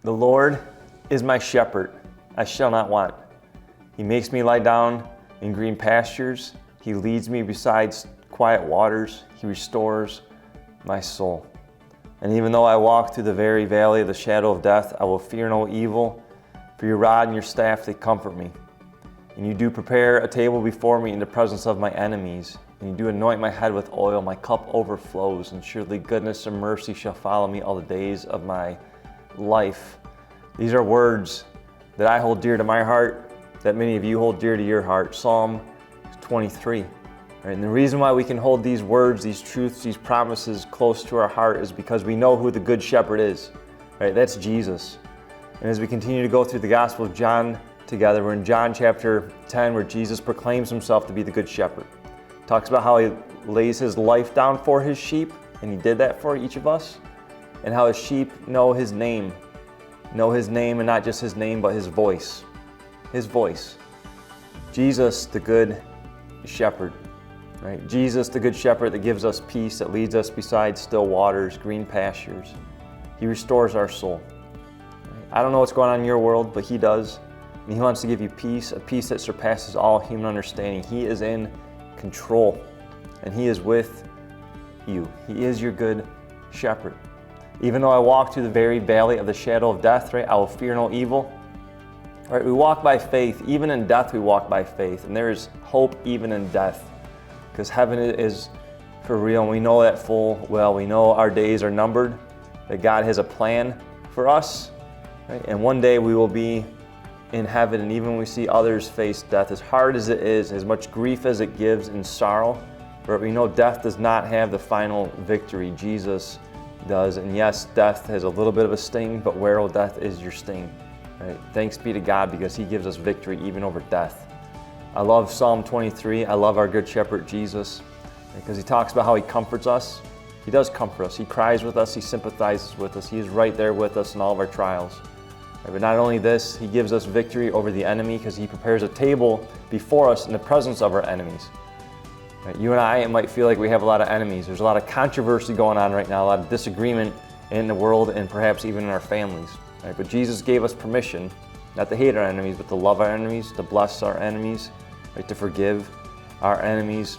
The Lord is my shepherd, I shall not want. He makes me lie down in green pastures. He leads me beside quiet waters. He restores my soul. And even though I walk through the very valley of the shadow of death, I will fear no evil, for your rod and your staff, they comfort me. And you do prepare a table before me in the presence of my enemies. And you do anoint my head with oil, my cup overflows, and surely goodness and mercy shall follow me all the days of my life. These are words that I hold dear to my heart, that many of you hold dear to your heart. Psalm 23. Right? And the reason why we can hold these words, these truths, these promises close to our heart is because we know who the Good Shepherd is. Right? That's Jesus. And as we continue to go through the Gospel of John together, we're in John chapter 10, where Jesus proclaims himself to be the Good Shepherd. Talks about how he lays his life down for his sheep, and he did that for each of us, and how his sheep know his name, and not just his name, but his voice. His voice. Jesus, the Good Shepherd. Right? Jesus, the Good Shepherd that gives us peace, that leads us beside still waters, green pastures. He restores our soul. Right? I don't know what's going on in your world, but he does. And he wants to give you peace, a peace that surpasses all human understanding. He is in control, and he is with you. He is your Good Shepherd. Even though I walk through the very valley of the shadow of death, right, I will fear no evil. Right, we walk by faith. Even in death, we walk by faith. And there is hope even in death, because heaven is for real, and we know that full well. We know our days are numbered, that God has a plan for us. Right? And one day we will be in heaven, and even when we see others face death, as hard as it is, as much grief as it gives and sorrow, but we know death does not have the final victory. Jesus does. And yes, death has a little bit of a sting, but where, oh, death is your sting. Right? Thanks be to God, because he gives us victory even over death. I love Psalm 23. I love our Good Shepherd, Jesus, because he talks about how he comforts us. He does comfort us. He cries with us. He sympathizes with us. He is right there with us in all of our trials. Right? But not only this, he gives us victory over the enemy, because he prepares a table before us in the presence of our enemies. Right? You and I, it might feel like we have a lot of enemies. There's a lot of controversy going on right now, a lot of disagreement in the world, and perhaps even in our families. Right? But Jesus gave us permission not to hate our enemies, but to love our enemies, to bless our enemies, right? To forgive our enemies.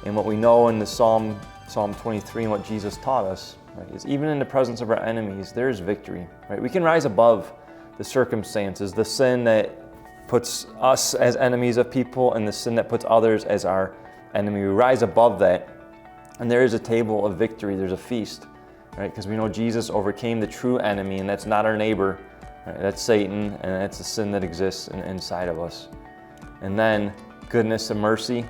And what we know in the Psalm 23 and what Jesus taught us, right, is even in the presence of our enemies, there is victory. Right? We can rise above the circumstances, the sin that puts us as enemies of people, and the sin that puts others as our enemy. We rise above that, and there is a table of victory. There's a feast, right? Because we know Jesus overcame the true enemy, and that's not our neighbor. Right? That's Satan, and that's the sin that exists inside of us. And then goodness and mercy.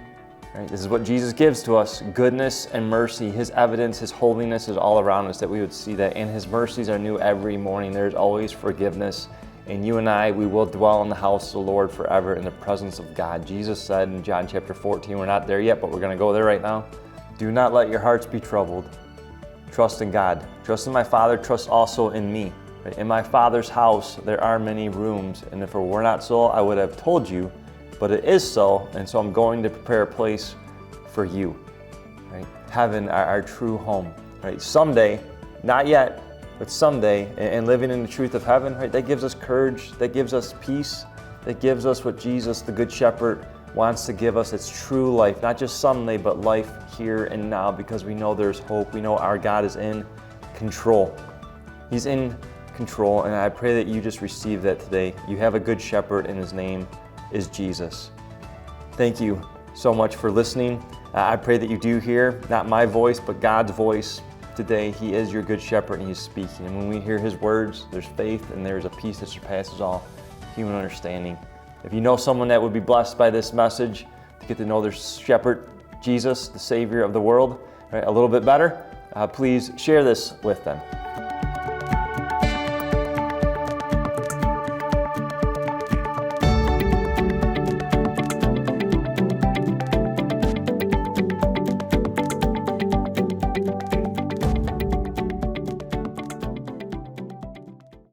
Right? This is what Jesus gives to us: goodness and mercy. His evidence, his holiness is all around us, that we would see that. And his mercies are new every morning. There's always forgiveness. And you and I, we will dwell in the house of the Lord forever in the presence of God. Jesus said in John chapter 14, we're not there yet, but we're going to go there right now. Do not let your hearts be troubled. Trust in God. Trust in my Father. Trust also in me. Right? In my Father's house, there are many rooms. And if it were not so, I would have told you. But it is so, and so I'm going to prepare a place for you. Right? Heaven, our true home. Right? Someday, not yet, but someday, and living in the truth of heaven, right? That gives us courage, that gives us peace, that gives us what Jesus, the Good Shepherd, wants to give us. It's true life, not just someday, but life here and now, because we know there's hope. We know our God is in control. He's in control, and I pray that you just receive that today. You have a Good Shepherd, and his name is Jesus. Thank you so much for listening. I pray that you do hear not my voice, but God's voice today. He is your Good Shepherd, and he's speaking. And when we hear his words, there's faith, and there's a peace that surpasses all human understanding. If you know someone that would be blessed by this message, to get to know their shepherd, Jesus, the Savior of the world, right, a little bit better, please share this with them.